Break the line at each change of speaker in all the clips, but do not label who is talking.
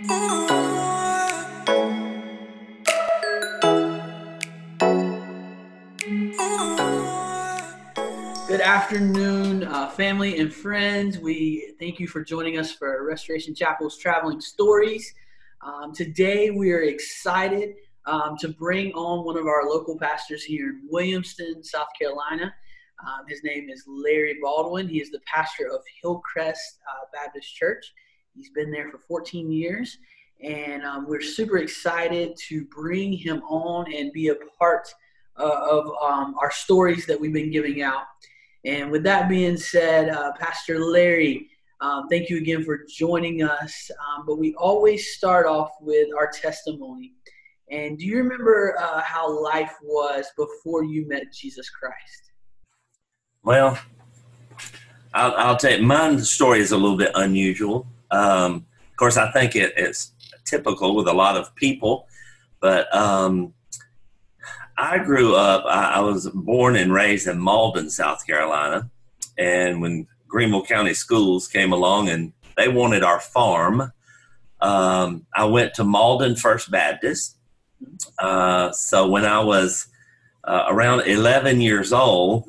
Good afternoon, family and friends. We thank you for joining us for Restoration Chapel's Traveling Stories. Today we are excited to bring on one of our local pastors here in Williamston, South Carolina. His name is Larry Baldwin. He is the pastor of Hillcrest Baptist Church. He's been there for 14 years, and we're super excited to bring him on and be a part of our stories that we've been giving out. And with that being said, Pastor Larry, thank you again for joining us. But we always start off with our testimony. And do you remember how life was before you met Jesus Christ?
Well, I'll tell you, my story is a little bit unusual. Of course, I think it's typical with a lot of people, but I grew up, I was born and raised in Malden, South Carolina, and when Greenville County Schools came along and they wanted our farm, I went to Malden First Baptist. So when I was around 11 years old,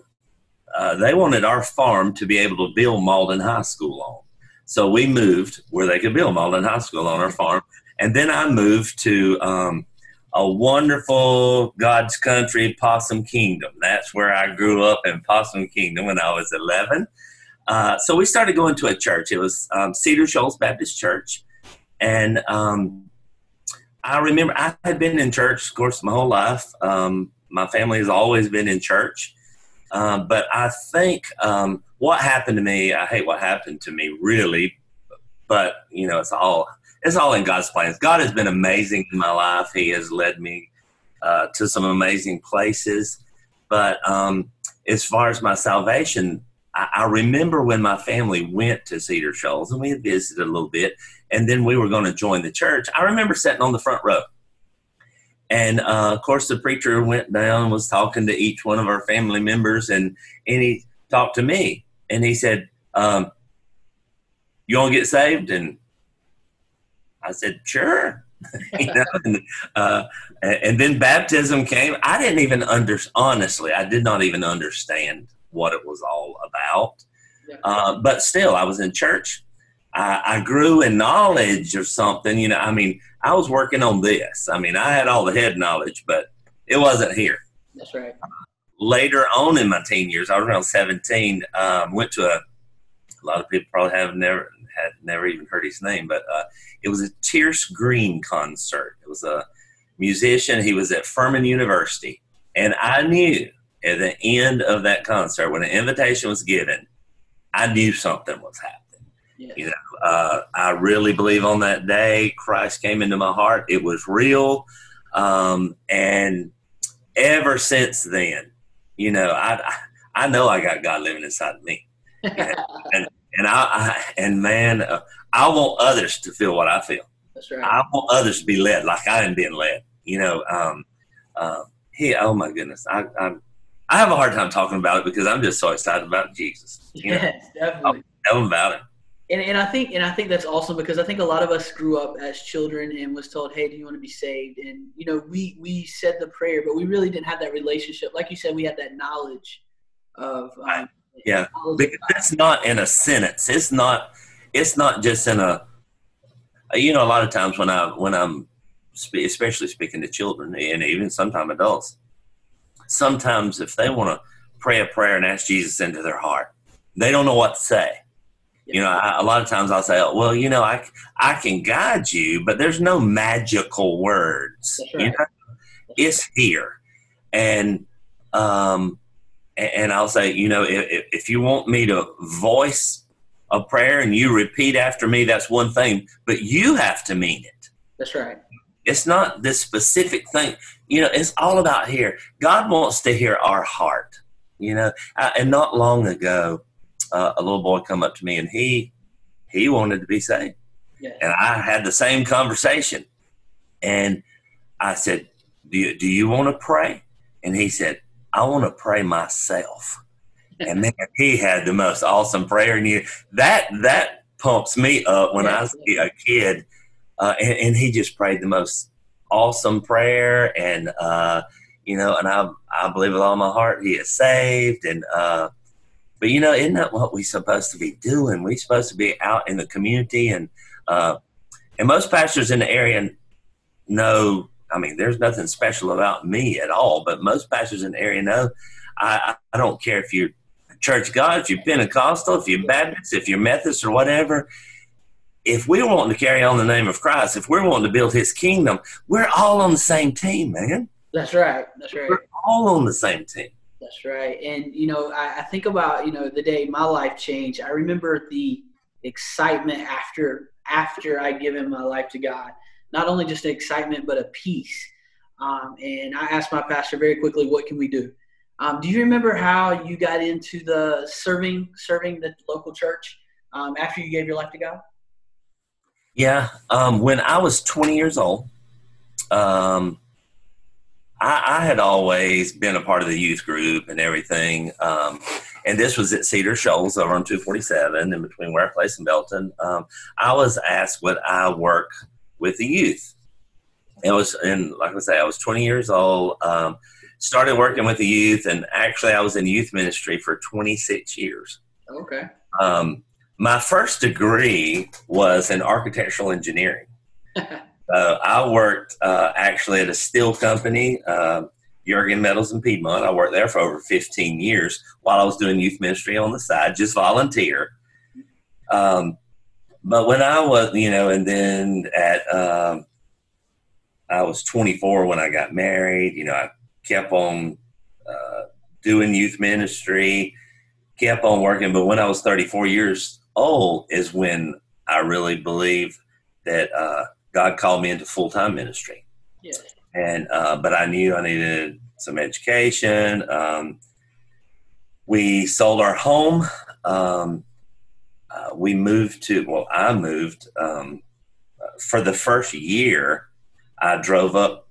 they wanted our farm to be able to build Malden High School on. So we moved where they could build Malden High School on our farm, and then I moved to a wonderful God's country, Possum Kingdom. That's where I grew up, in Possum Kingdom, when I was 11. So we started going to a church. It was Cedar Shoals Baptist Church. And I remember I had been in church, of course, my whole life. My family has always been in church. But I think what happened to me, I hate what happened to me, really. But, you know, it's all in God's plans. God has been amazing in my life. He has led me to some amazing places. But as far as my salvation, I remember when my family went to Cedar Shoals, and we had visited a little bit, and then we were going to join the church. I remember sitting on the front row. And, of course, the preacher went down and was talking to each one of our family members, and he talked to me. And he said, you want to get saved? And I said, sure. You know, and then baptism came. I didn't even honestly, I did not even understand what it was all about. Yeah. But still, I was in church. I grew in knowledge of something. You know, I mean, I was working on this. I mean, I had all the head knowledge, but it wasn't here.
That's right.
Later on in my teen years, I was around 17, went to a lot of people probably had never even heard his name, but it was a Tierce Green concert. It was a musician. He was at Furman University. And I knew at the end of that concert, when the invitation was given, I knew something was happening. Yes. You know, I really believe on that day, Christ came into my heart. It was real. And ever since then, you know, I know I got God living inside of me. And man, I want others to feel what I feel.
That's right.
I want others to be led like I am being led. You know, oh my goodness, I have a hard time talking about it because I'm just so excited about Jesus.
Yes, definitely.
Tell them about it.
And I think that's awesome, because I think a lot of us grew up as children and was told, hey, do you want to be saved? And, you know, we said the prayer, but we really didn't have that relationship. Like you said, we had that knowledge of
yeah, because it's not in a sentence. It's not just in a, you know, a lot of times when I'm especially speaking to children and even sometimes adults, sometimes if they want to pray a prayer and ask Jesus into their heart, they don't know what to say. You know, a lot of times I'll say, oh, well, you know, I can guide you, but there's no magical words. That's right. You know, it's here. And I'll say, you know, if you want me to voice a prayer and you repeat after me, that's one thing, but you have to mean it.
That's right.
It's not this specific thing. You know, it's all about here. God wants to hear our heart, you know. And not long ago, a little boy come up to me and he wanted to be saved. Yeah. And I had the same conversation. And I said, do you want to pray? And he said, I want to pray myself. And man, he had the most awesome prayer. And that pumps me up when I see a kid And he just prayed the most awesome prayer. And, and I believe with all my heart he is saved. And, but, isn't that what we're supposed to be doing? We're supposed to be out in the community. And most pastors in the area know, there's nothing special about me at all, but most pastors in the area know I don't care if you're Church of God, if you're Pentecostal, if you're Baptist, if you're Methodist or whatever. If we're wanting to carry on the name of Christ, if we're wanting to build his kingdom, we're all on the same team, man.
That's right.
We're all on the same team.
That's right. And, I think about, the day my life changed. I remember the excitement after I'd given my life to God. Not only just the excitement, but a peace. And I asked my pastor very quickly, what can we do? Do you remember how you got into the serving the local church after you gave your life to God?
Yeah. When I was 20 years old, I had always been a part of the youth group and everything. And this was at Cedar Shoals over on 247 in between Ware Place and Belton. I was asked would I work with the youth. Like I say, I was 20 years old, started working with the youth, and actually I was in youth ministry for 26 years.
Okay.
My first degree was in architectural engineering. I worked actually at a steel company, Jurgen Metals in Piedmont. I worked there for over 15 years while I was doing youth ministry on the side, just volunteer. But when I was, and then I was 24 when I got married. I kept on doing youth ministry, kept on working. But when I was 34 years old is when I really believed that God called me into full-time ministry.
Yes.
And but I knew I needed some education. We sold our home. I moved for the first year. I drove up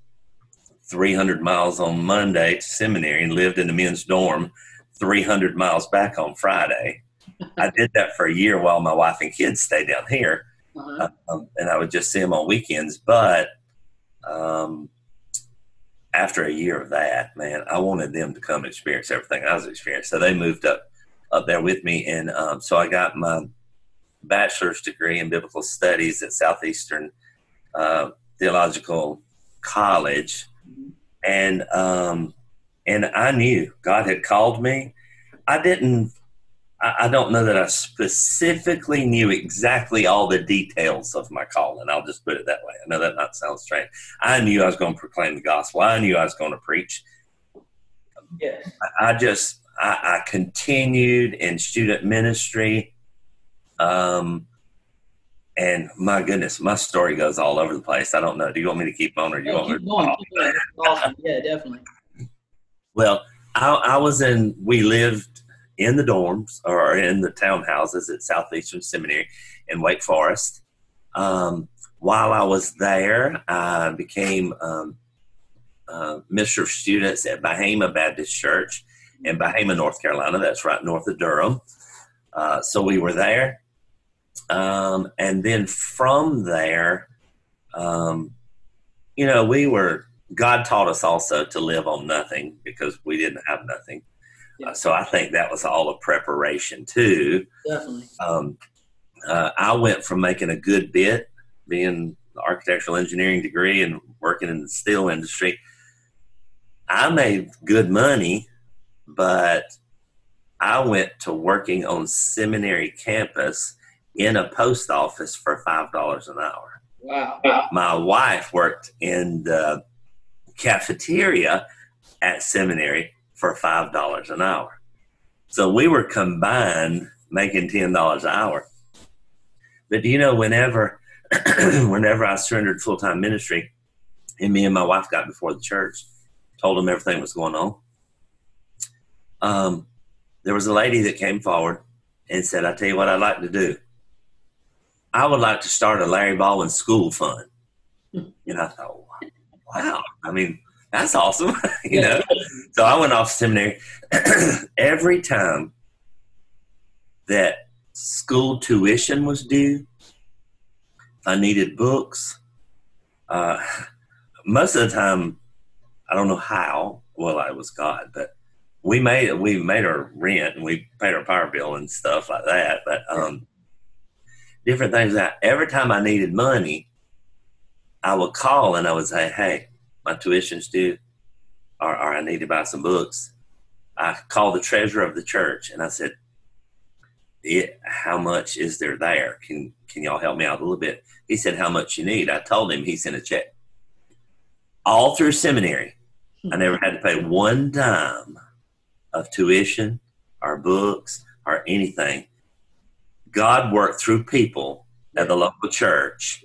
300 miles on Monday to seminary and lived in the men's dorm 300 miles back on Friday. I did that for a year while my wife and kids stayed down here.
Uh-huh.
And I would just see them on weekends. But after a year of that, man, I wanted them to come experience everything I was experiencing. So they moved up there with me. And so I got my bachelor's degree in biblical studies at Southeastern Theological College. And I knew God had called me. I don't know that I specifically knew exactly all the details of my calling. I'll just put it that way. I know that might sound strange. I knew I was going to proclaim the gospel. I knew I was going to preach.
Yes.
I continued in student ministry. And my goodness, my story goes all over the place. I don't know. Do you want me to keep on or do you want me to
keep going? Awesome. Yeah, definitely.
Well, we lived in the dorms or in the townhouses at Southeastern Seminary in Wake Forest. While I was there, I became Mr. of Students at Hillcrest Baptist Church in Bahama, North Carolina. That's right north of Durham. So we were there. And then from there, God taught us also to live on nothing because we didn't have nothing.
Yeah.
So I think that was all a preparation too.
Definitely.
I went from making a good bit, being the architectural engineering degree and working in the steel industry. I made good money, but I went to working on seminary campus in a post office for $5 an hour.
Wow.
My wife worked in the cafeteria at seminary for $5 an hour. So we were combined making $10 an hour. But whenever I surrendered full-time ministry and me and my wife got before the church, told them everything was going on, there was a lady that came forward and said, I tell you what I'd like to do. I would like to start a Larry Baldwin school fund. And I thought, wow, that's awesome. So I went off seminary. Every time that school tuition was due, I needed books. Most of the time, I don't know how. Well, it was God, but we made our rent and we paid our power bill and stuff like that. But different things. That every time I needed money, I would call and I would say, "Hey, my tuition's due, or I need to buy some books." I called the treasurer of the church and I said, how much is there? Can y'all help me out a little bit? He said, how much you need? I told him. He sent a check. All through seminary, I never had to pay one dime of tuition or books or anything. God worked through people at the local church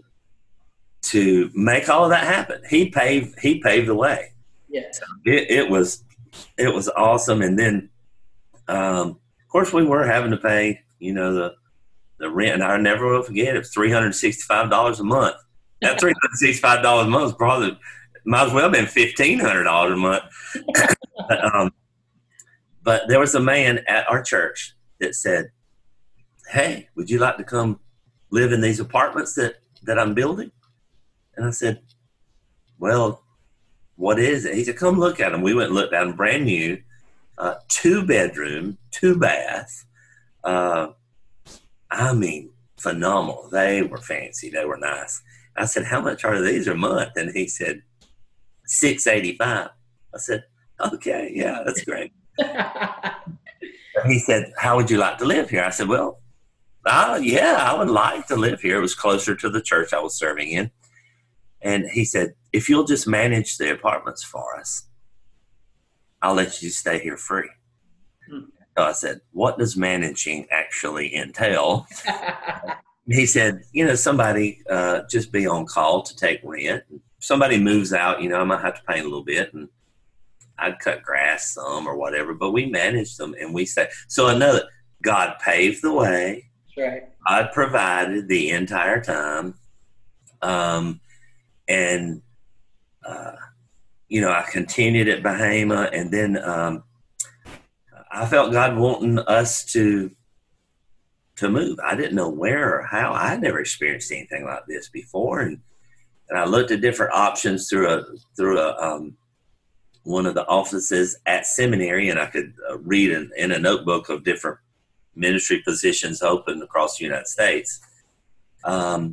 to make all of that happen. He paved the way.
Yes.
So it was awesome. And then, of course, we were having to pay, the rent. And I never will forget it was $365 a month. That $365 a month probably might as well have been $1,500 a month. But there was a man at our church that said, "Hey, would you like to come live in these apartments that I'm building?" And I said, "Well, what is it?" He said, "Come look at them." We went and looked at them, brand new, 2-bedroom, 2-bath. I mean, phenomenal. They were fancy. They were nice. I said, "How much are these a month?" And he said, $685. I said, "Okay, yeah, that's great." He said, "How would you like to live here?" I said, "Well, yeah, I would like to live here." It was closer to the church I was serving in. And he said, "If you'll just manage the apartments for us, I'll let you stay here free." So I said, "What does managing actually entail?" He said, somebody just be on call to take rent. Somebody moves out, I might have to paint a little bit, and I'd cut grass some or whatever, but we managed them and we say, so I know that God paved the way.
That's right.
God provided the entire time. I continued at Bahama, and then I felt God wanting us to move. I didn't know where or how. I had never experienced anything like this before, and I looked at different options through one of the offices at seminary, and I could read in a notebook of different ministry positions open across the United States.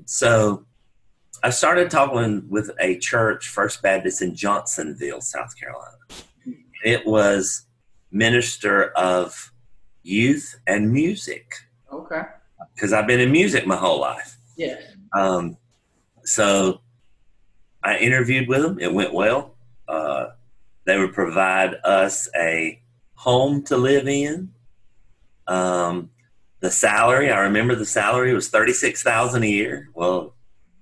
So I started talking with a church, First Baptist in Johnsonville, South Carolina. It was minister of youth and music.
Okay.
Because I've been in music my whole life.
Yes.
So I interviewed with them. It went well. They would provide us a home to live in. The salary, I remember the salary was $36,000 a year. Well,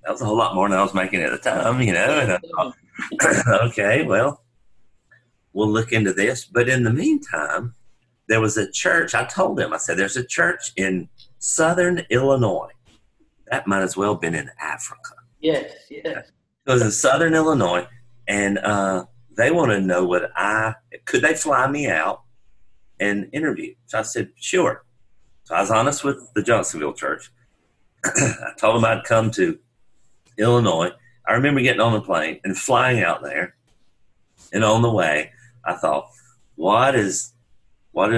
that was a whole lot more than I was making at the time, And I thought, okay, well, we'll look into this. But in the meantime, there was a church. I told them, I said, there's a church in Southern Illinois. That might as well have been in Africa.
Yes. It
was in Southern Illinois, and they wanted to know could they fly me out and interview. So I said, sure. So I was honest with the Johnsonville church. I told them I'd come to Illinois. I remember getting on the plane and flying out there, and on the way, I thought, what is my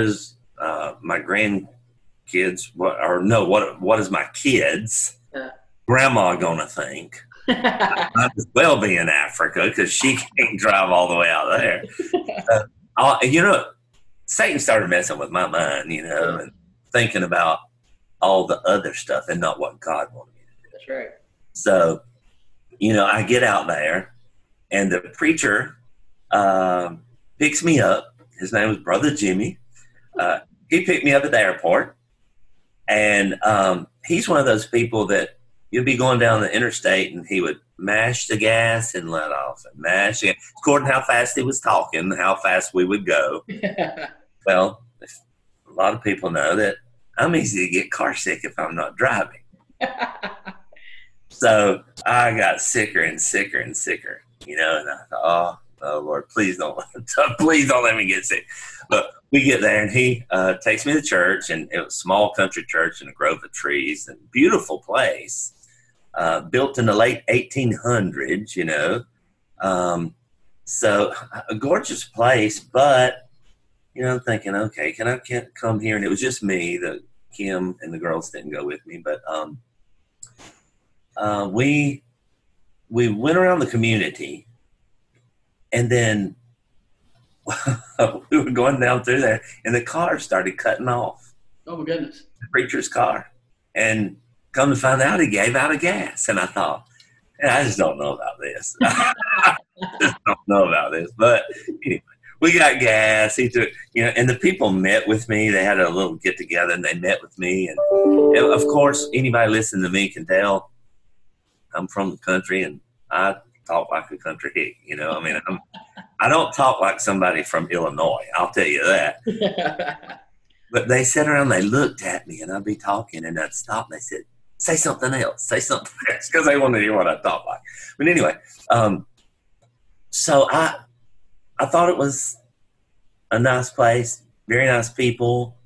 grandkids, what is my kids' grandma gonna think? I might as well be in Africa because she can't drive all the way out there. Satan started messing with my mind, and thinking about all the other stuff and not what God wanted me to do.
That's right.
So, I get out there, and the preacher picks me up. His name was Brother Jimmy. He picked me up at the airport, and he's one of those people that you'd be going down the interstate, and he would mash the gas and let off, and mash the gas, according to how fast he was talking, how fast we would go. Well, a lot of people know that I'm easy to get car sick if I'm not driving. So I got sicker and sicker and sicker, and I thought, oh Lord, please don't let me get sick. But we get there, and he takes me to church, and it was a small country church in a grove of trees, and beautiful place. built in the late 1800s, so a gorgeous place, but, I'm thinking, okay, can't come here? And it was just me. Kim and the girls didn't go with me, but we went around the community, and then we were going down through there, and the car started cutting off.
Oh, my goodness.
The preacher's car. And come to find out, he gave out of gas. And I thought, I just don't know about this. I just don't know about this. But anyway, we got gas. He took, and the people met with me. They had a little get together, and they met with me. And of course, anybody listening to me can tell I'm from the country, and I talk like a country hick. I don't talk like somebody from Illinois. I'll tell you that. But they sat around, they looked at me, and I'd be talking, and I'd stop, and they said, say something else, because they wanted to hear what I talk like. But anyway, so I thought it was a nice place, very nice people.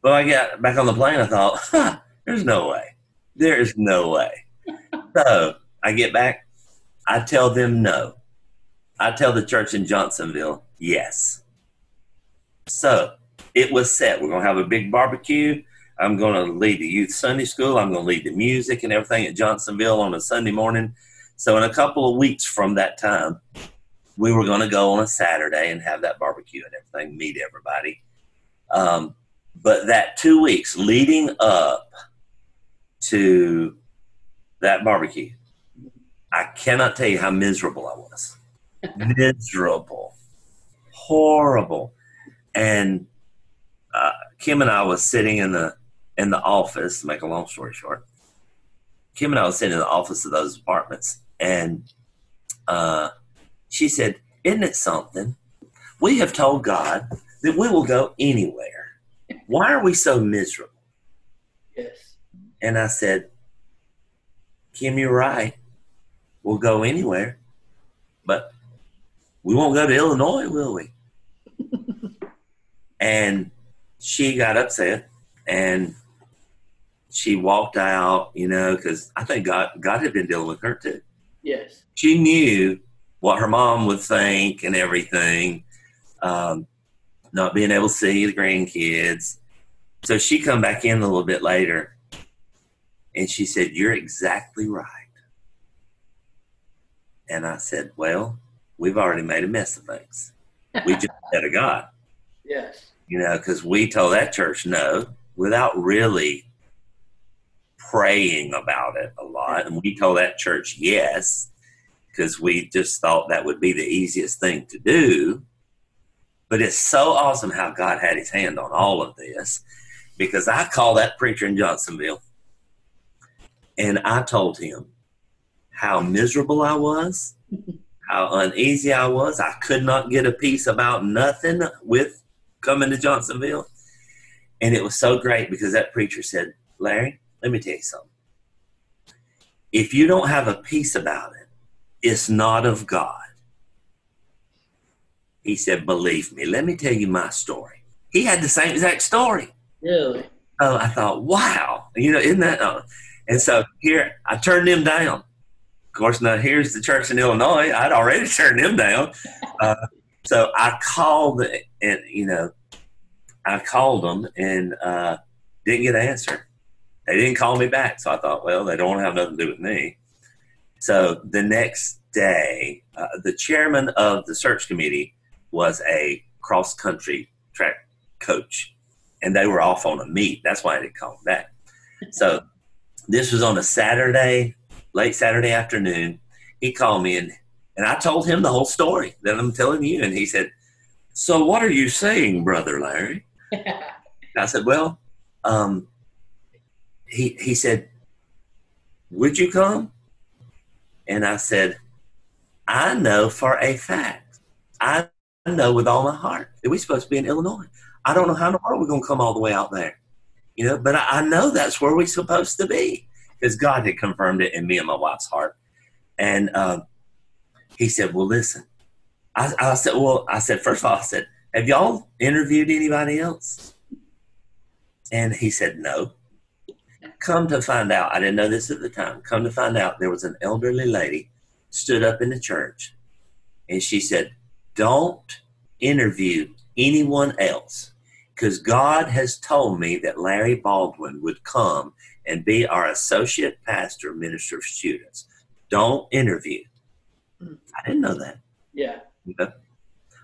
But I got back on the plane, I thought, there's no way. There is no way. So I get back, I tell them no. I tell the church in Johnsonville, yes. So it was set. We're going to have a big barbecue. I'm going to lead the youth Sunday school. I'm going to lead the music and everything at Johnsonville on a Sunday morning. So in a couple of weeks from that time, we were going to go on a Saturday and have that barbecue and everything, meet everybody. But that 2 weeks leading up to that barbecue, I cannot tell you how miserable I was. Miserable. Horrible. And Kim and I was sitting in the office, to make a long story short. Kim and I was sitting in the office of those apartments, and she said, isn't it something? We have told God that we will go anywhere. Why are we so miserable?
Yes.
And I said, Kim, you're right. We'll go anywhere, but we won't go to Illinois, will we? And she got upset, and she walked out, because I think God had been dealing with her too.
Yes.
She knew what her mom would think and everything, not being able to see the grandkids. So she come back in a little bit later, and she said, you're exactly right. And I said, well, we've already made a mess of things. We just said to God.
Yes.
Because we told that church no without really praying about it a lot. And we told that church yes, because we just thought that would be the easiest thing to do. But it's so awesome how God had his hand on all of this, because I called that preacher in Johnsonville, and I told him how miserable I was, how uneasy I was. I could not get a peace about nothing with coming to Johnsonville. And it was so great, because that preacher said, Larry, let me tell you something. If you don't have a peace about it, it's not of God. He said, believe me, let me tell you my story. He had the same exact story.
Really?
Oh, I thought, wow, isn't that? And so here, I turned him down. Of course, now here's the church in Illinois. I'd already turned him down. So I called, and I called them and didn't get an answer. They didn't call me back. So I thought, well, they don't want to have nothing to do with me. So the next day, the chairman of the search committee was a cross-country track coach, and they were off on a meet. That's why I didn't call them back. So this was on a Saturday, late Saturday afternoon. He called me, and I told him the whole story that I'm telling you. And he said, so what are you saying, Brother Larry? I said, well, he said, would you come? And I said, I know for a fact, I know with all my heart that we're supposed to be in Illinois. I don't know how in the world we're going to come all the way out there, but I know that's where we're supposed to be, because God had confirmed it in me and my wife's heart. And he said, well, listen, I said, first of all, I said, have y'all interviewed anybody else? And he said, no. Come to find out, I didn't know this at the time. Come to find out, there was an elderly lady stood up in the church, and she said, "Don't interview anyone else, because God has told me that Larry Baldwin would come and be our associate pastor, minister of students. Don't interview." I didn't know that.
Yeah.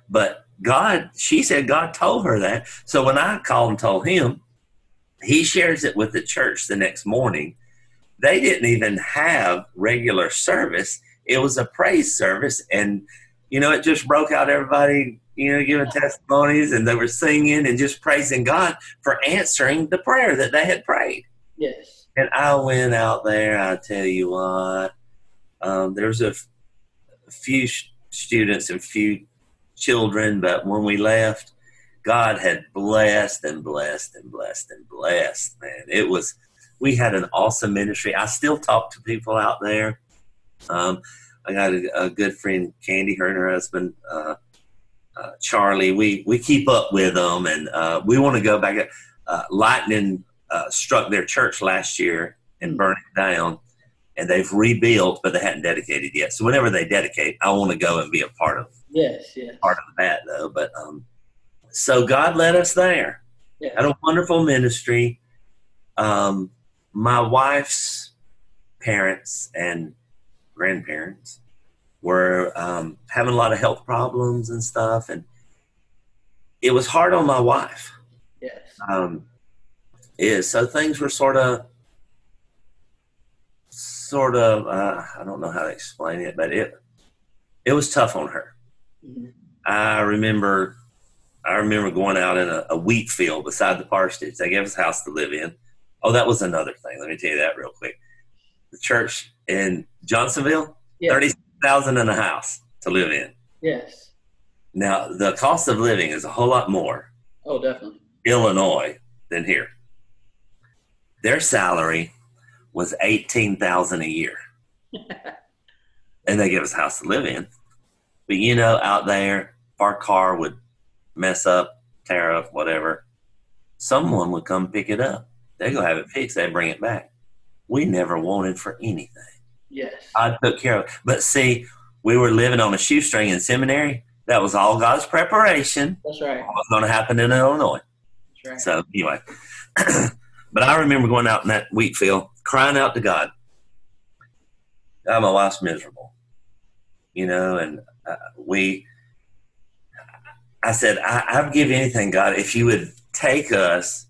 But God, she said God told her that. So when I called and told him, he shares it with the church the next morning. They didn't even have regular service. It was a praise service. And, it just broke out, everybody, giving testimonies, and they were singing and just praising God for answering the prayer that they had prayed.
Yes.
And I went out there, I tell you what, there's a few students and few children, but when we left, God had blessed and blessed and blessed and blessed, man. We had an awesome ministry. I still talk to people out there. I got a good friend, Candy, her and her husband, Charlie. We keep up with them, and we want to go back. Lightning struck their church last year and burned it down, and they've rebuilt, but they hadn't dedicated yet. So whenever they dedicate, I want to go and be a part of.
Yes.
Part of that, though. But so God led us there.
Yes.
Had a wonderful ministry. My wife's parents and grandparents were having a lot of health problems and stuff, and it was hard on my wife.
Yes.
So things were sort of I don't know how to explain it, but it was tough on her. Mm-hmm. I remember going out in a wheat field beside the parsonage. They gave us a house to live in. Oh, that was another thing. Let me tell you that real quick. The church in Johnsonville, yes. $30,000 in a house to live in.
Yes.
Now, the cost of living is a whole lot more.
Oh, definitely.
Illinois than here. Their salary was $18,000 a year. And they give us a house to live in. But out there, if our car would mess up, tear up, whatever, someone would come pick it up. They go have it fixed. They bring it back. We never wanted for anything.
Yes. I
took care of it. But see, we were living on a shoestring in seminary. That was all God's preparation.
That's right.
What was going to happen in Illinois.
That's right.
So anyway, but I remember going out in that wheat field, crying out to God. God, my wife's miserable, and I said, I'd give anything, God, if you would take us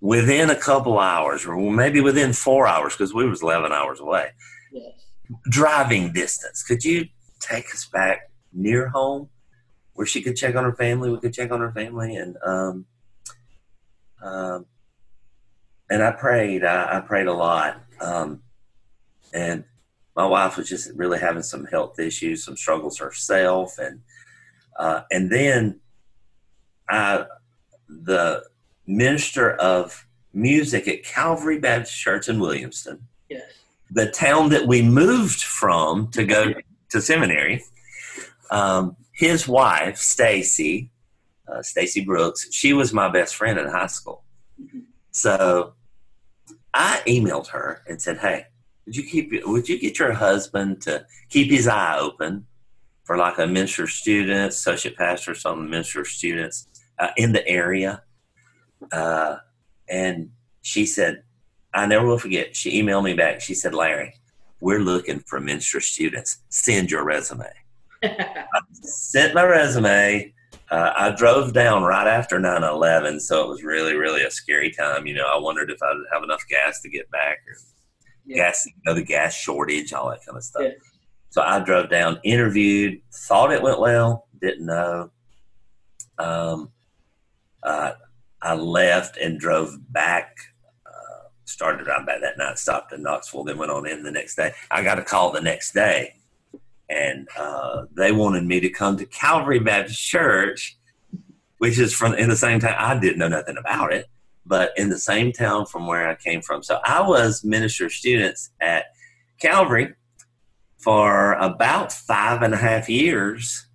within a couple hours, or maybe within 4 hours, because we was 11 hours away.
Yes.
Driving distance. Could you take us back near home where she could check on her family? We could check on her family. And I prayed. I prayed a lot. And my wife was just really having some health issues, some struggles herself. And then the minister of music at Calvary Baptist Church in Williamston,
yes,
the town that we moved from to go to seminary, his wife, Stacy Brooks, she was my best friend in high school. Mm-hmm. So I emailed her and said, hey, would you get your husband to keep his eye open for like a minister of students, associate pastor, some minister of students in the area? And she said, I never will forget. She emailed me back. She said, Larry, we're looking for minister students. Send your resume. I sent my resume. I drove down right after 9/11, so it was really, really a scary time. I wondered if I would have enough gas to get back, or gas, the gas shortage, all that kind of stuff. Yeah. So I drove down, interviewed, thought it went well, didn't know. I left and drove back, started driving back that night, stopped in Knoxville, then went on in the next day. I got a call the next day, and they wanted me to come to Calvary Baptist Church, which is in the same town. I didn't know nothing about it, but in the same town from where I came from. So I was minister of students at Calvary for about 5.5 years,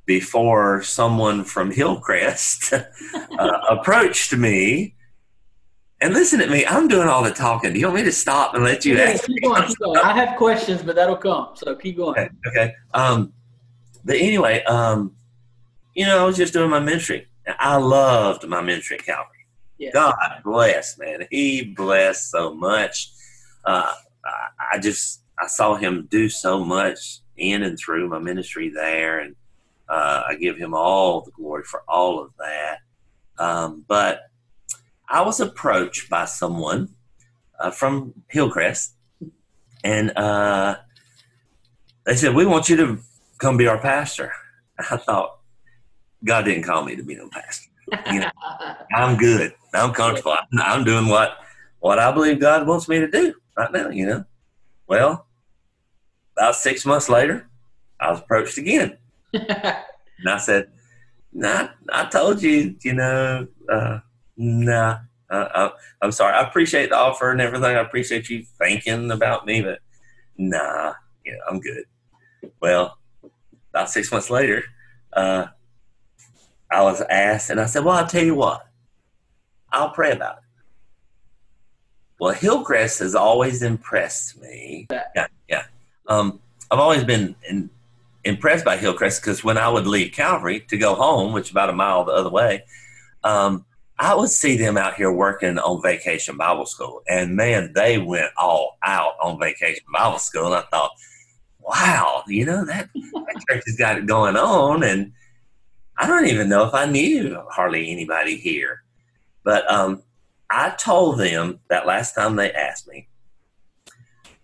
before someone from Hillcrest approached me And listen to me, I'm doing all the talking. Do you want me to stop and let you ask?
Keep going, keep going. I have questions, but that'll come. So keep going.
Okay. But anyway, I was just doing my ministry. I loved my ministry at Calvary. Yes. God bless, man. He blessed so much. I saw him do so much in and through my ministry there, and I give him all the glory for all of that. But I was approached by someone from Hillcrest, and they said, "We want you to come be our pastor." I thought, God didn't call me to be no pastor. I'm good. I'm comfortable. I'm doing what I believe God wants me to do right now, Well, about 6 months later, I was approached again. And I said, "Nah, I told you, nah, I'm sorry. I appreciate the offer and everything. I appreciate you thinking about me, but nah, I'm good." Well, about 6 months later, I was asked, and I said, "Well, I'll tell you what, I'll pray about it." Well, Hillcrest has always impressed me. Yeah. I've always been impressed by Hillcrest because when I would leave Calvary to go home, which is about a mile the other way, I would see them out here working on Vacation Bible School. And, man, they went all out on Vacation Bible School. And I thought, wow, that church has got it going on. And I don't even know if I knew hardly anybody here. But I told them that last time they asked me,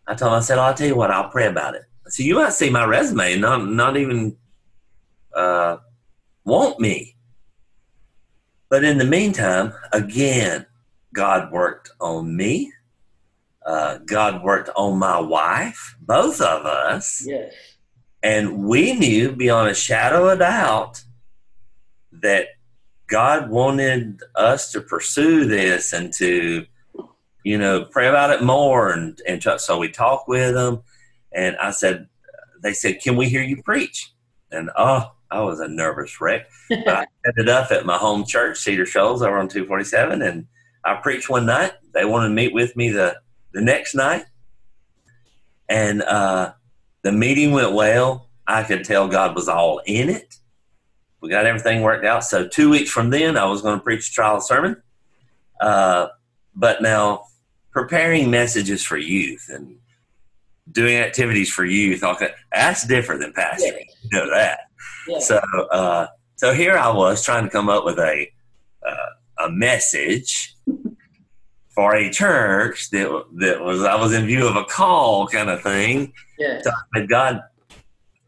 I said, "I'll tell you what, I'll pray about it." So you might see my resume and not even want me. But in the meantime, again, God worked on me. God worked on my wife, both of us.
Yes.
And we knew beyond a shadow of doubt that God wanted us to pursue this and to, pray about it more. And so we talked with them. And they said, "Can we hear you preach?" And I was a nervous wreck. But I ended up at my home church, Cedar Shoals, over on 247. And I preached one night. They wanted to meet with me the next night. And the meeting went well. I could tell God was all in it. We got everything worked out. So 2 weeks from then, I was going to preach a trial sermon. But now, preparing messages for youth and doing activities for youth, that's different than pastoring.
Yes.
You know that. Yes. So here I was trying to come up with a message for a church that I was in view of a call kind of thing.
Yes.
So I said, "God,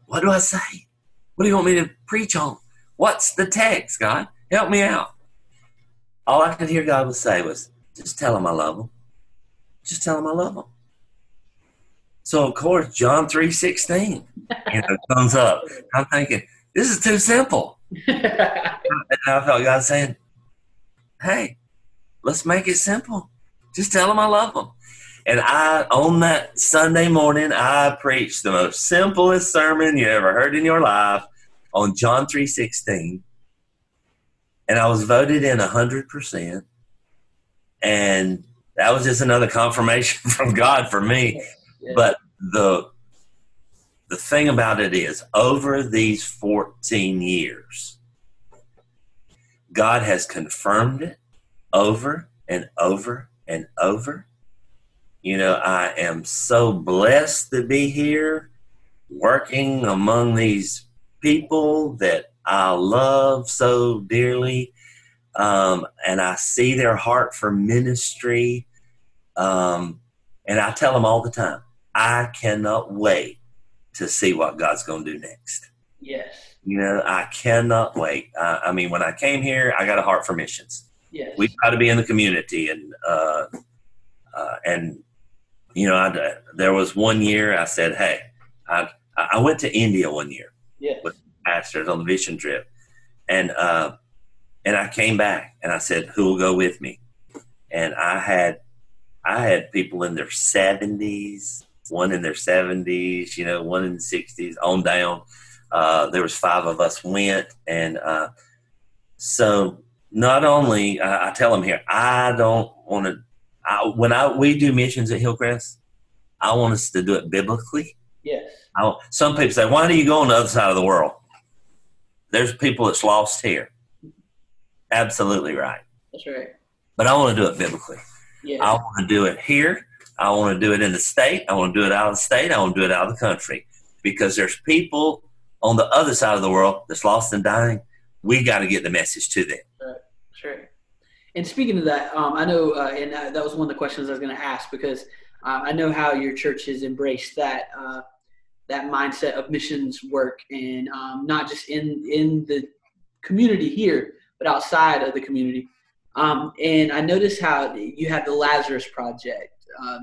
what do I say? What do you want me to preach on? What's the text, God? Help me out." All I could hear God would say was, "Just tell them I love them. Just tell them I love them." So, of course, John 3:16 comes up. I'm thinking, this is too simple. And I felt God saying, "Hey, let's make it simple. Just tell them I love them." And on that Sunday morning, I preached the most simplest sermon you ever heard in your life on John 3:16. And I was voted in 100%. And that was just another confirmation from God for me. Yeah. But the thing about it is, over these 14 years, God has confirmed it over and over and over. I am so blessed to be here working among these people that I love so dearly. And I see their heart for ministry. And I tell them all the time, I cannot wait to see what God's going to do next.
Yes.
I cannot wait. When I came here, I got a heart for missions.
Yes.
We try to be in the community. And there was one year I said, "Hey," I went to India one year.
Yes.
With pastors on the mission trip. And I came back and I said, "Who will go with me?" And I had people in their 70s, one in their 70s, one in the 60s, on down. There was 5 of us went. And so not only I tell them here, I don't want to. We do missions at Hillcrest, I want us to do it biblically.
Yes.
Some people say, "Why do you go on the other side of the world?" There's people that's lost here. Absolutely right.
That's right.
But I want to do it biblically.
Yeah.
I want to do it here. I want to do it in the state. I want to do it out of the state. I want to do it out of the country, because there's people on the other side of the world that's lost and dying. We got to get the message to them.
Right. Sure. And speaking of that, I know, and that was one of the questions I was going to ask, because I know how your church has embraced that mindset of missions work, and not just in the community here, but outside of the community. And I noticed how you have the Lazarus Project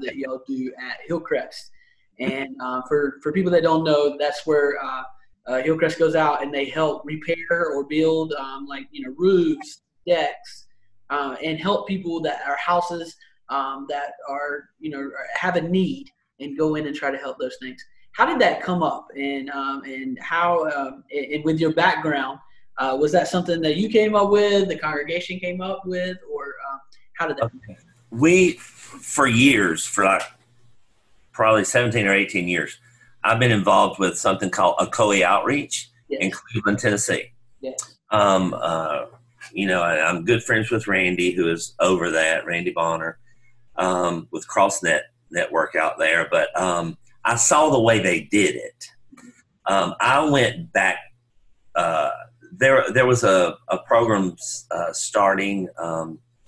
that y'all do at Hillcrest. And for people that don't know, that's where Hillcrest goes out and they help repair or build roofs, decks, and help people that are houses that are have a need, and go in and try to help those things. How did that come up, and how and with your background, was that something that you came up with, the congregation came up with, or how did that?
Okay. We, for years, for like probably 17 or 18 years, I've been involved with something called Ocoee Outreach in Cleveland, Tennessee.
Yes.
I'm good friends with Randy, who is over that, Randy Bonner, with CrossNet Network out there. But I saw the way they did it. I went back. There was a program starting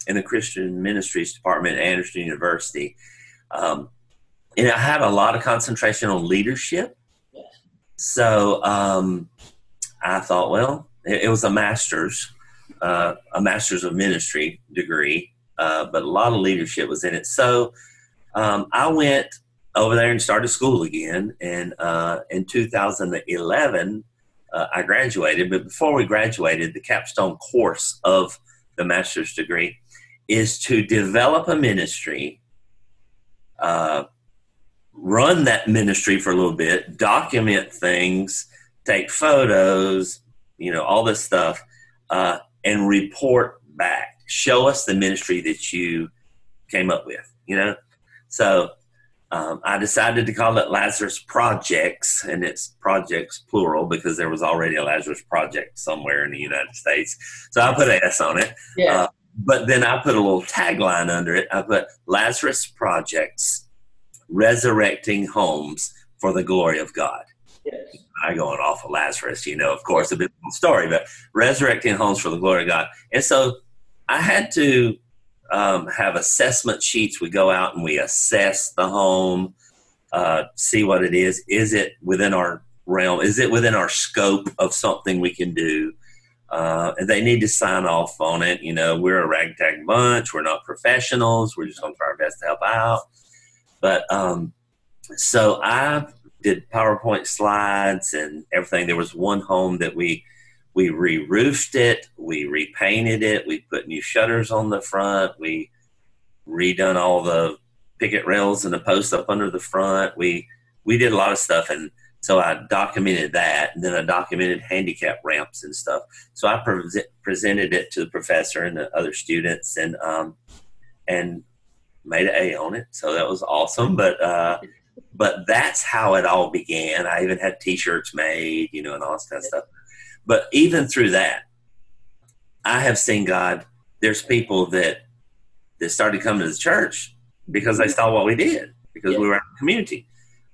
in the Christian Ministries Department at Anderson University. And it had a lot of concentration on leadership.
Yes.
So I thought, well, it was a master's of ministry degree, but a lot of leadership was in it. So I went over there and started school again. And in 2011, I graduated. But before we graduated, the capstone course of the master's degree is to develop a ministry, run that ministry for a little bit, document things, take photos, all this stuff, and report back. Show us the ministry that you came up with, So I decided to call it Lazarus Projects, and it's projects plural because there was already a Lazarus Project somewhere in the United States. So I put an S on it.
Yeah.
But then I put a little tagline under it. I put Lazarus Projects, resurrecting homes for the glory of God.
Yes.
I going off of Lazarus, of course, a biblical story, but resurrecting homes for the glory of God. And so I had to have assessment sheets. We go out and we assess the home, see what it is. Is it within our realm? Is it within our scope of something we can do? And they need to sign off on it. We're a ragtag bunch. We're not professionals. We're just going to try our best to help out. But so I did PowerPoint slides and everything. There was one home that we re-roofed it, we repainted it, we put new shutters on the front, we redone all the picket rails and the posts up under the front. We did a lot of stuff, and so I documented that, and then I documented handicap ramps and stuff. So I presented it to the professor and the other students, and made an A on it. So that was awesome. But that's how it all began. I even had T-shirts made, and all this kind of stuff. But even through that, I have seen God. There's people that started coming to the church because they saw what we did, because we were in the community.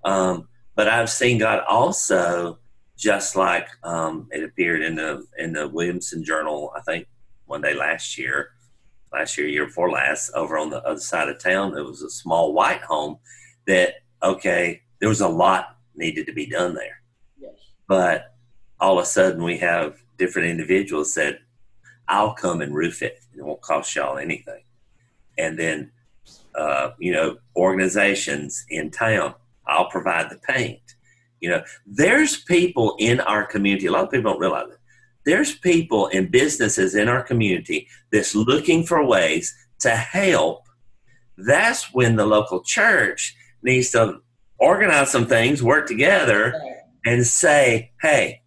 But I've seen God also, just like it appeared in the Williamston Journal, I think one day last year, year before last, over on the other side of town, there was a small white home that, there was a lot needed to be done there.
Yes. But
all of a sudden we have different individuals said, I'll come and roof it. It won't cost y'all anything. And then, organizations in town, I'll provide the paint. There's people in our community. A lot of people don't realize it. There's people and businesses in our community that's looking for ways to help. That's when the local church needs to organize some things, work together, and say, hey,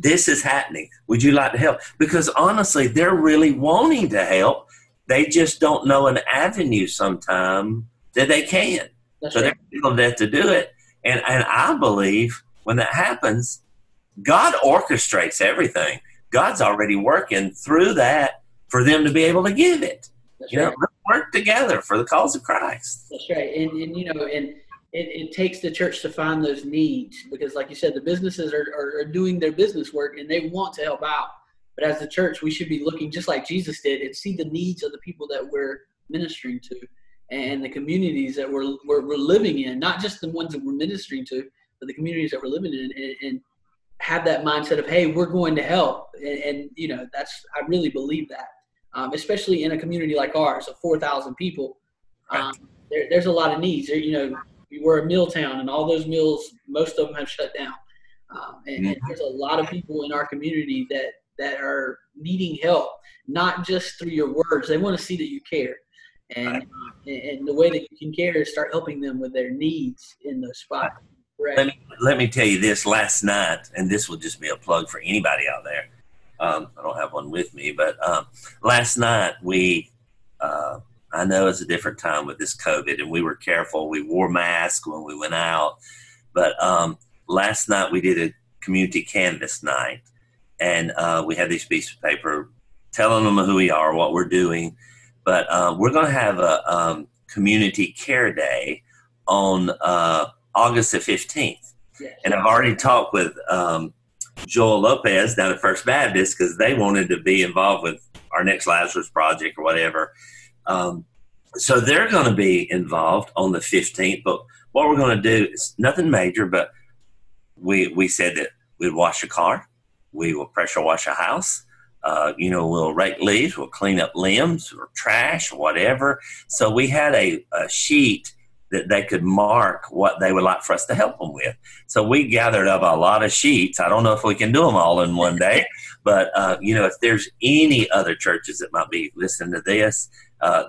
this is happening. Would you like to help? Because honestly, they're really wanting to help. They just don't know an avenue sometime that they can.
That's
so
right.
They're able to do it. And I believe when that happens, God orchestrates everything. God's already working through that for them to be able to give it.
That's
you
right.
know, let's work together for the cause of Christ.
That's right. And it takes the church to find those needs, because like you said, the businesses are doing their business work and they want to help out. But as the church, we should be looking just like Jesus did and see the needs of the people that we're ministering to and the communities that we're living in, not just the ones that we're ministering to, but the communities that we're living in, and have that mindset of, hey, we're going to help. And I really believe that, especially in a community like ours of 4,000 people. There's a lot of needs. We're a mill town, and all those mills, most of them have shut down. And there's a lot of people in our community that are needing help, not just through your words. They want to see that you care. And the way that you can care is start helping them with their needs in those spots. Right.
Let me tell you this. Last night, and this will just be a plug for anybody out there. I don't have one with me, but last night I know it's a different time with this COVID, and we were careful. We wore masks when we went out. But last night we did a community canvas night, and we had these pieces of paper telling them who we are, what we're doing. But we're going to have a community care day on August the 15th. Yes. And I've already talked with Joel Lopez down at First Baptist, because they wanted to be involved with our next Lazarus project or whatever. So they're going to be involved on the 15th. But what we're going to do is nothing major, but we said that we'd wash a car. We will pressure wash a house. We'll rake leaves. We'll clean up limbs or trash or whatever. So we had a sheet that they could mark what they would like for us to help them with. So we gathered up a lot of sheets. I don't know if we can do them all in one day, but, if there's any other churches that might be listening to this,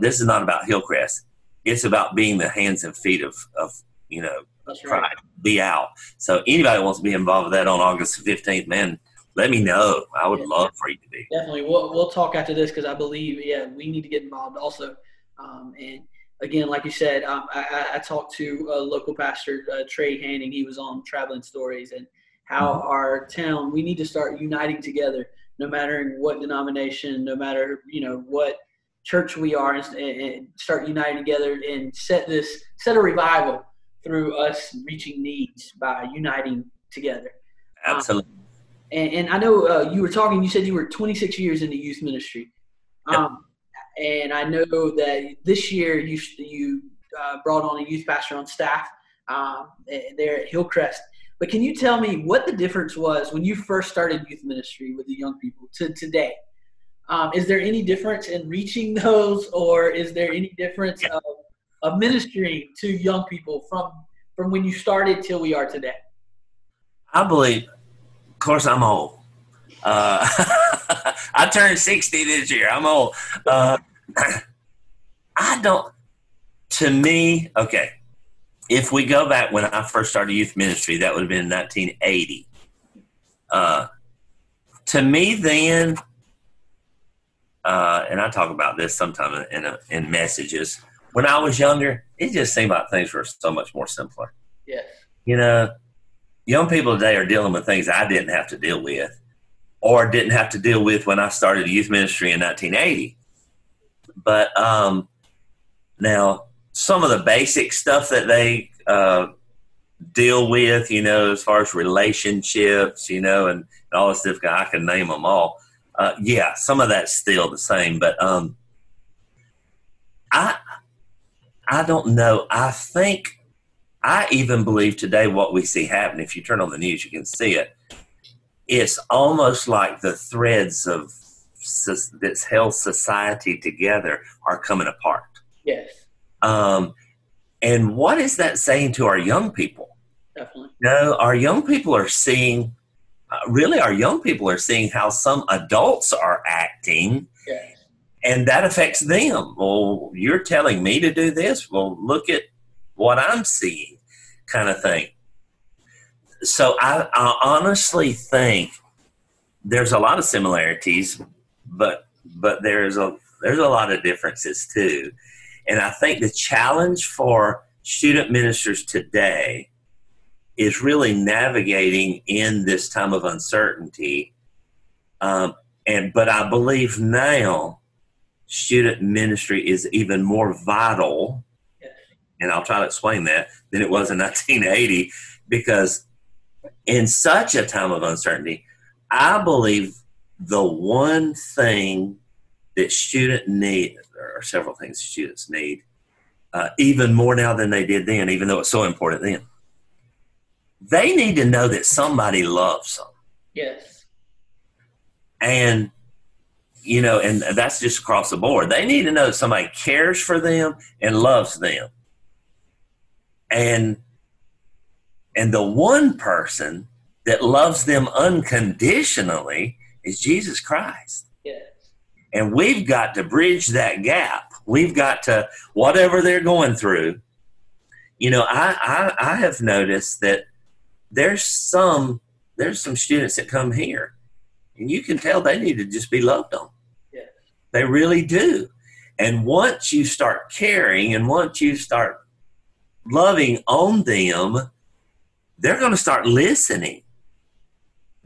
this is not about Hillcrest. It's about being the hands and feet of
That's
try
right.
to be out. So anybody that wants to be involved with that on August 15th, man, let me know. I would love for you to be.
Definitely. We'll talk after this, because I believe, we need to get involved also. And again, like you said, I talked to a local pastor, Trey Hanning. He was on Traveling Stories, and how our town, we need to start uniting together, no matter in what denomination, no matter, what church we are, and start uniting together and set a revival through us reaching needs by uniting together.
Absolutely.
And I know you said you were 26 years in the youth ministry.
Yep.
And I know that this year you brought on a youth pastor on staff there at Hillcrest. But can you tell me what the difference was when you first started youth ministry with the young people to today? Is there any difference in reaching those, or is there any difference of ministering to young people from when you started till we are today?
I believe, of course, I'm old. I turned 60 this year. I'm old. If we go back when I first started youth ministry, that would have been 1980. To me then, and I talk about this sometime in messages, when I was younger, it just seemed like things were so much more simpler.
Yes.
Young people today are dealing with things I didn't have to deal with, or didn't have to deal with when I started youth ministry in 1980. But now some of the basic stuff that they deal with, as far as relationships, and all this stuff, I can name them all. Some of that's still the same, but I don't know. I even believe today what we see happen, if you turn on the news, you can see it. It's almost like the threads of that's held society together are coming apart.
Yes.
And what is that saying to our young people?
Definitely.
Our young people are seeing, how some adults are acting.
Yes.
And that affects them. Well, you're telling me to do this? Well, look at what I'm seeing, kind of thing. So I honestly think there's a lot of similarities, but there's a lot of differences too. And I think the challenge for student ministers today is really navigating in this time of uncertainty. But I believe now student ministry is even more vital, and I'll try to explain that, than it was in 1980, because in such a time of uncertainty, I believe the one thing that students need, or several things students need, even more now than they did then, even though it's so important then, they need to know that somebody loves them.
Yes.
And, and that's just across the board. They need to know that somebody cares for them and loves them. And the one person that loves them unconditionally is Jesus Christ.
Yes.
And we've got to bridge that gap. We've got to, whatever they're going through, I have noticed that there's some students that come here and you can tell they need to just be loved on.
Yes.
They really do. And once you start caring and once you start loving on them, they're going to start listening.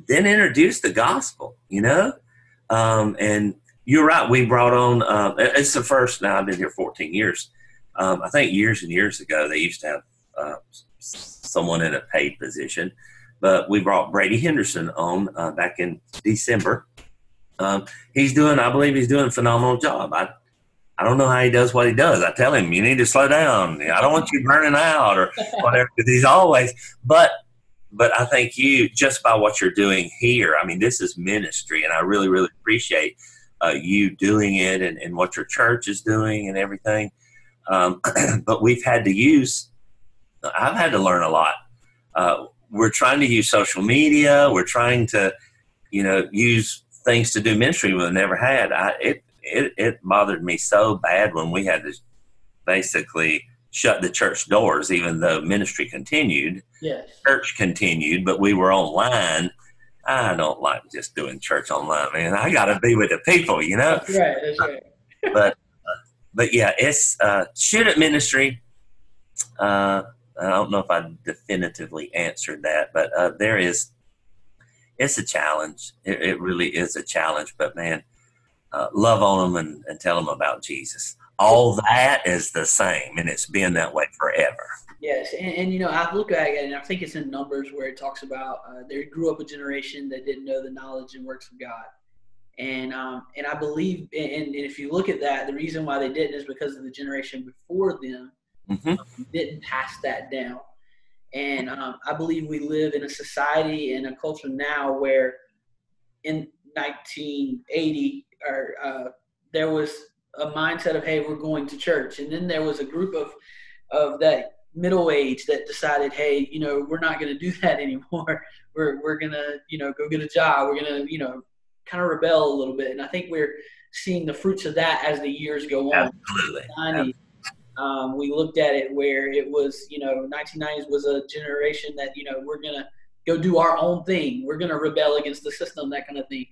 Then introduce the gospel, and you're right. We brought on, it's the first, now I've been here 14 years. I think years and years ago, they used to have someone in a paid position, but we brought Brady Henderson on back in December. I believe he's doing a phenomenal job. I don't know how he does what he does. I tell him, you need to slow down. I don't want you burning out or whatever, because he's always, but I think you, just by what you're doing here, I mean, this is ministry, and I really, really appreciate you doing it and what your church is doing and everything. But I've had to learn a lot. We're trying to use social media. We're trying to, use things to do ministry we've never had. It bothered me so bad when we had to basically shut the church doors, even though ministry continued.
Yes. Church
continued, but we were online. I don't like just doing church online, man. I got to be with the people,
That's right. That's
right. But yeah, it's student ministry. I don't know if I definitively answered that, but it's a challenge. It really is a challenge. But man, love on them and tell them about Jesus. All that is the same, and it's been that way forever.
Yes, and I look at it, and I think it's in Numbers where it talks about they grew up a generation that didn't know the knowledge and works of God, and I believe, and if you look at that, the reason why they didn't is because of the generation before them didn't pass that down, and I believe we live in a society and a culture now where in 1980 there was a mindset of, hey, we're going to church, and then there was a group of that middle age that decided, hey, we're not going to do that anymore. We're going to, go get a job. We're going to, kind of rebel a little bit. And I think we're seeing the fruits of that as the years go on.
Absolutely.
We looked at it where it was, 1990s was a generation that, we're going to go do our own thing. We're going to rebel against the system, that kind of thing.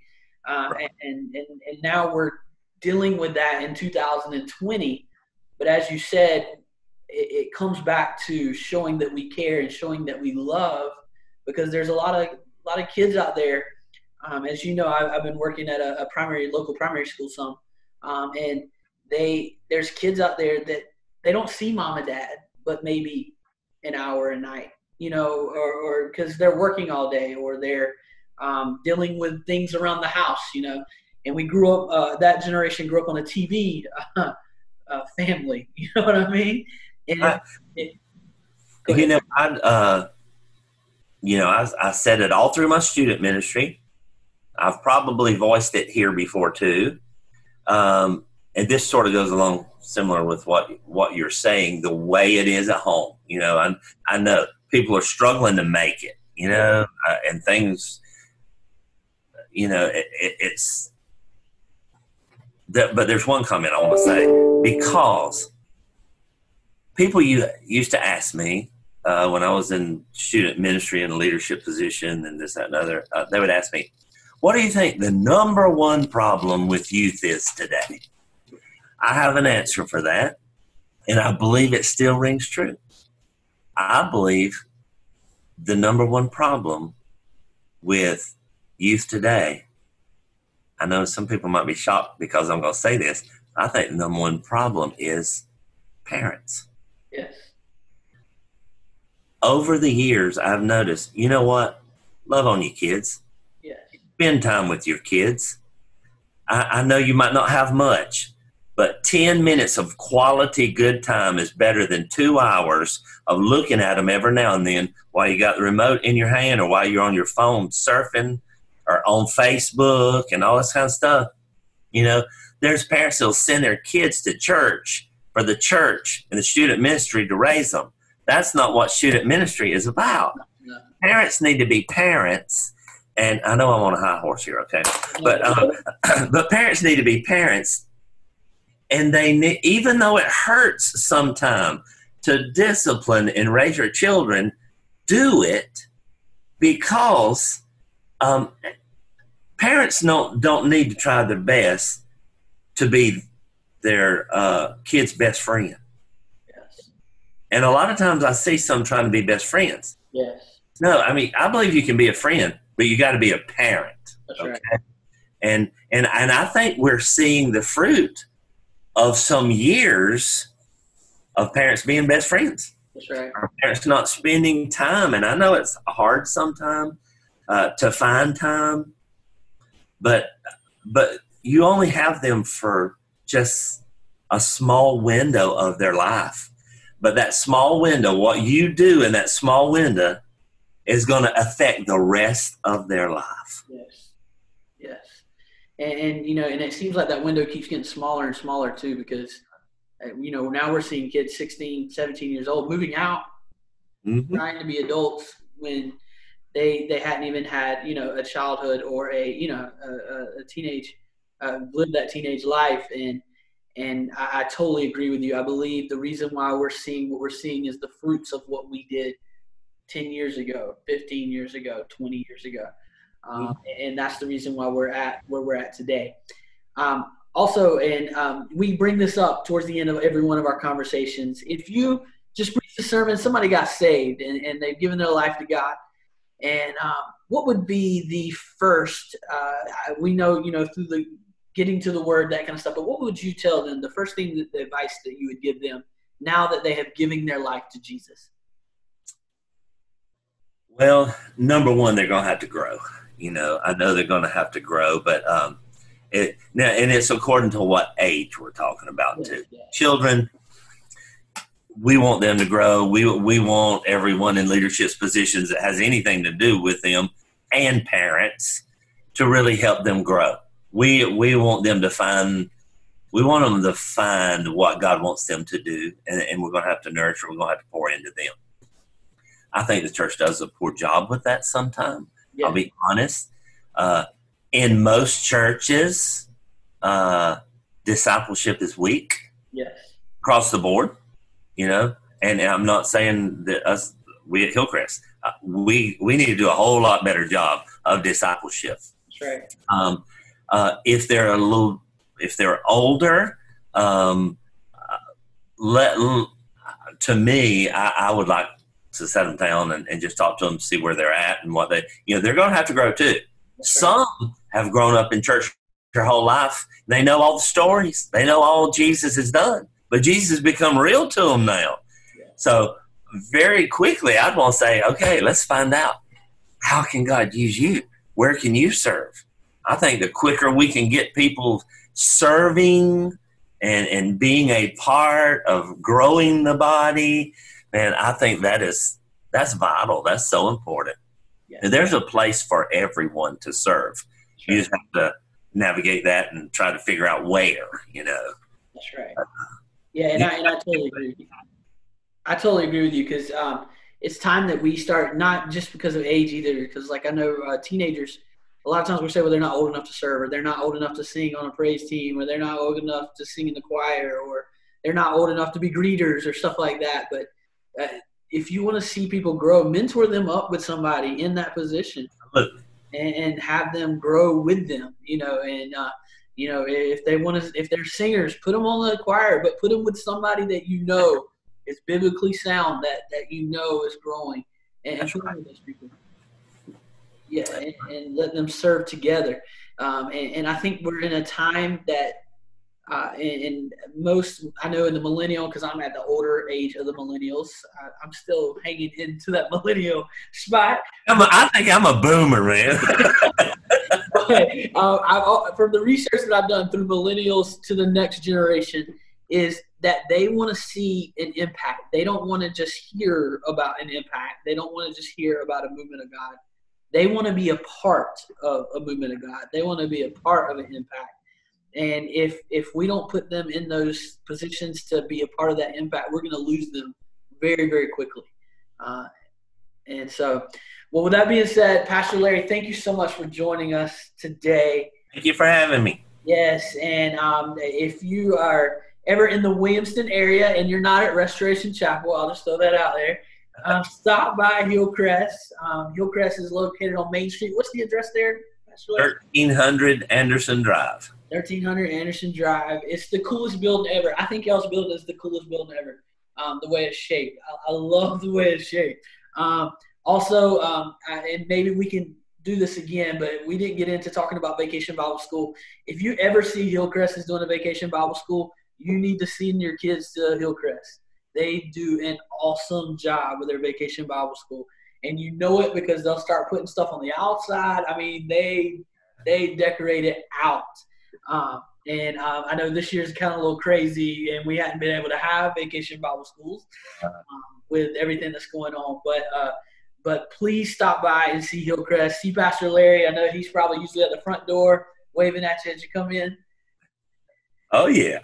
And now we're dealing with that in 2020. But as you said, it comes back to showing that we care and showing that we love, because there's a lot of kids out there. As you know, I've been working at a local primary school some, and there's kids out there that they don't see mom and dad, but maybe an hour a night, or because they're working all day, or they're dealing with things around the house, And we grew up, that generation grew up on a TV family. You know what I mean? And
I said it all through my student ministry. I've probably voiced it here before too. And this sort of goes along similar with what you're saying, the way it is at home. I know people are struggling to make it, and things, it's that. But there's one comment I want to say, because people used to ask me when I was in student ministry in a leadership position and this, that, and other, they would ask me, what do you think the number one problem with youth is today? I have an answer for that, and I believe it still rings true. I believe the number one problem with youth today, I know some people might be shocked because I'm going to say this. I think the number one problem is parents.
Yes.
Over the years, I've noticed, you know what? Love on your kids.
Yes.
Spend time with your kids. I know you might not have much, but 10 minutes of quality good time is better than 2 hours of looking at them every now and then while you got the remote in your hand or while you're on your phone surfing or on Facebook and all this kind of stuff. You know, there's parents that'll send their kids to church for the church and the student ministry to raise them. That's not what student ministry is about.
No.
Parents need to be parents. And I know I'm on a high horse here, okay? But parents need to be parents. And they need, even though it hurts sometimes to discipline and raise your children, do it because parents don't need to try their best to be their kid's best friend.
Yes.
And a lot of times I see some trying to be best friends.
Yes.
No, I mean, I believe you can be a friend, but you got to be a parent.
That's
okay?
right.
And I think we're seeing the fruit of some years of parents being best friends.
That's right.
Our parents not spending time, and I know it's hard sometimes to find time, but you only have them for just a small window of their life. But that small window, what you do in that small window is going to affect the rest of their life.
Yes. Yes. And you know, and it seems like that window keeps getting smaller and smaller too, because, you know, now we're seeing kids 16, 17 years old moving out, trying to be adults when they hadn't even had, you know, a childhood or a teenage, lived that teenage life. And I totally agree with you. I believe the reason why we're seeing what we're seeing is the fruits of what we did 10 years ago, 15 years ago, 20 years ago. And that's the reason why we're at where we're at today. Also, we bring this up towards the end of every one of our conversations. If you just preach the sermon, somebody got saved and they've given their life to God. And what would be the first, we know, you know, through the getting to the word, that kind of stuff, but what would you tell them, the first thing, the advice that you would give them now that they have given their life to Jesus?
Well, number one, they're going to have to grow. You know, I know they're going to have to grow, but it's according to what age we're talking about too. Yeah. Children, we want them to grow. We want everyone in leadership positions that has anything to do with them and parents to really help them grow. We want them to find what God wants them to do, and we're going to have to nurture. We're going to have to pour into them. I think the church does a poor job with that sometimes. Yeah. I'll be honest. In most churches, discipleship is weak.
Yes. Across
the board, you know. And I'm not saying that we at Hillcrest, we need to do a whole lot better job of discipleship.
That's right.
If they're older, to me, I would like to set them down and just talk to them, see where they're at and what they're going to have to grow too. Some have grown up in church their whole life. They know all the stories. They know all Jesus has done, but Jesus has become real to them now. Yeah. So very quickly, I'd want to say, okay, let's find out, how can God use you? Where can you serve? I think the quicker we can get people serving and being a part of growing the body, man, I think that's vital. That's so important. Yeah. There's a place for everyone to serve. Sure. You just have to navigate that and try to figure out where, you know.
That's right. Yeah, and I totally agree with you. I totally agree with you because it's time that we start, not just because of age either, because like I know teenagers, a lot of times we say, well, they're not old enough to serve, or they're not old enough to sing on a praise team, or they're not old enough to sing in the choir, or they're not old enough to be greeters or stuff like that. But if you want to see people grow, mentor them up with somebody in that position.
Absolutely.
and have them grow with them, and if they want to, if they're singers, put them on the choir, but put them with somebody that is biblically sound, that is growing, and put them with those people. Yeah, and let them serve together. And I think we're in a time that, and most, I know in the millennial, because I'm at the older age of the millennials, I'm still hanging into that millennial spot.
I think I'm a boomer, man.
But, from the research that I've done through millennials to the next generation, is that they want to see an impact. They don't want to just hear about an impact. They don't want to just hear about a movement of God. They want to be a part of a movement of God. They want to be a part of an impact. And if we don't put them in those positions to be a part of that impact, we're going to lose them very, very quickly. And so, well, with that being said, Pastor Larry, thank you so much for joining us today.
Thank you for having me.
Yes, and if you are ever in the Williamston area and you're not at Restoration Chapel, I'll just throw that out there. Stop by Hillcrest. Hillcrest is located on Main Street. What's the address there, Pastor Larry?
1300 Anderson Drive.
1300 Anderson Drive. It's the coolest building ever. I think y'all's building is the coolest building ever. The way it's shaped. I love the way it's shaped. Also, and maybe we can do this again, but we didn't get into talking about Vacation Bible School. If you ever see Hillcrest is doing a Vacation Bible School, you need to send your kids to Hillcrest. They do an awesome job with their Vacation Bible School. And you know it because they'll start putting stuff on the outside. I mean, they decorate it out. And I know this year's kind of a little crazy, and we hadn't been able to have Vacation Bible Schools with everything that's going on. But please stop by and see Hillcrest. See Pastor Larry. I know he's probably usually at the front door waving at you as you come in.
Oh, yeah.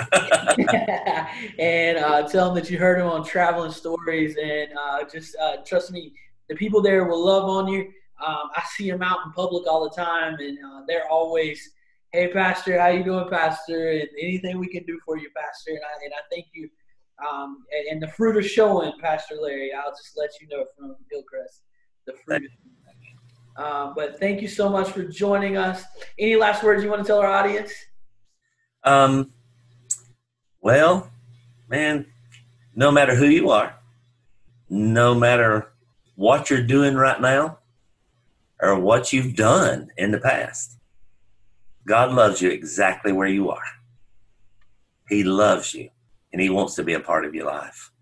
And tell him that you heard him on Traveling Stories. And just trust me, the people there will love on you. I see them out in public all the time, and they're always, hey, Pastor, how you doing, Pastor? And anything we can do for you, Pastor. And I thank you. And the fruit is showing, Pastor Larry. I'll just let you know from Hillcrest. The fruit is showing. But thank you so much for joining us. Any last words you want to tell our audience?
Well, man, no matter who you are, no matter what you're doing right now or what you've done in the past, God loves you exactly where you are. He loves you, and he wants to be a part of your life.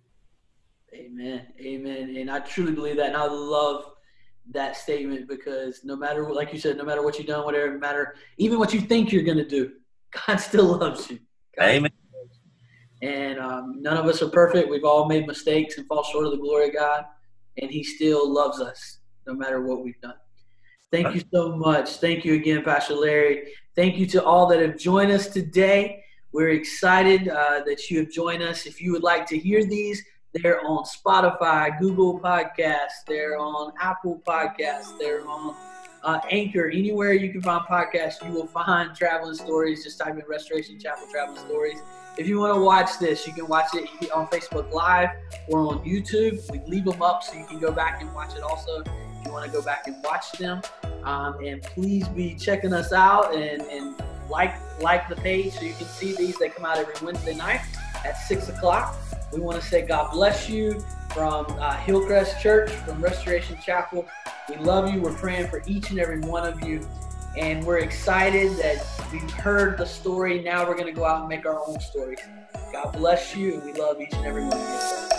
Amen. Amen. And I truly believe that, and I love that statement because no matter, like you said, no matter what you've done, whatever matter, even what you think you're going to do, God still loves you.
Amen.
And none of us are perfect. We've all made mistakes and fall short of the glory of God, and he still loves us no matter what we've done. Thank you so much. Thank you again, Pastor Larry. Thank you to all that have joined us today. We're excited that you have joined us. If you would like to hear these, they're on Spotify, Google Podcasts, they're on Apple Podcasts, they're on Anchor. Anywhere you can find podcasts, you will find Traveling Stories. Just type in Restoration Chapel Traveling Stories. If you want to watch this, you can watch it on Facebook Live or on YouTube. We leave them up so you can go back and watch it also if you want to go back and watch them. And please be checking us out and like the page so you can see these. They come out every Wednesday night at 6 o'clock. We want to say God bless you from Hillcrest Church, from Restoration Chapel. We love you. We're praying for each and every one of you. And we're excited that we've heard the story. Now we're going to go out and make our own stories. God bless you, and we love each and every one of you.